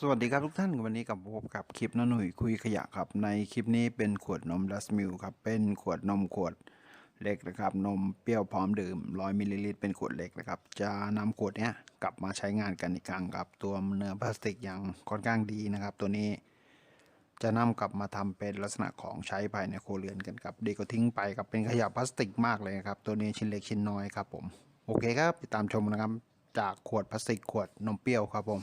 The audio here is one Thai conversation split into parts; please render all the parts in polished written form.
สวัสดีครับทุกท่านวันนี้กับพบกับคลิปน้าหนุ่ยคุยขยะครับในคลิปนี้เป็นขวดนมดัสมิลครับเป็นขวดนมขวดเล็กนะครับนมเปรี้ยวพร้อมดื่ม100 มิลลิลิตรเป็นขวดเล็กนะครับจะนำขวดนี้กลับมาใช้งานกันอีกครั้งครับตัวเนื้อพลาสติกยังค่อนข้างดีนะครับตัวนี้จะนำกลับมาทำเป็นลักษณะของใช้ภายในครัวเรือนกันครับดีก็ทิ้งไปครับเป็นขยะพลาสติกมากเลยครับตัวนี้ชิ้นเล็กชิ้นน้อยครับผมโอเคครับติดตามชมนะครับจากขวดพลาสติกขวดนมเปรี้ยวครับผม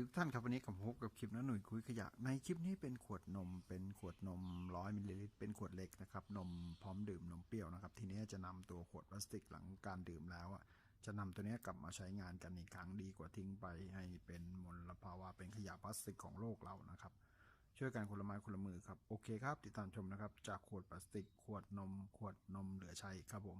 ทุกท่านครับวันนี้ผมพบกับคลิปน้าหนุ่ยคุยขยะในคลิปนี้เป็นขวดนม100 มิลลิลิตรเป็นขวดเล็กนะครับนมพร้อมดื่มนมเปรี้ยวนะครับทีนี้จะนำตัวขวดพลาสติกหลังการดื่มแล้วจะนำตัวนี้กลับมาใช้งานกันอีกครั้งดีกว่าทิ้งไปให้เป็นมลภาวะเป็นขยะพลาสติกของโลกเรานะครับช่วยกันคนละไม้คนละมือครับโอเคครับติดตามชมนะครับจากขวดพลาสติกขวดนมเหลือใช้ครับผม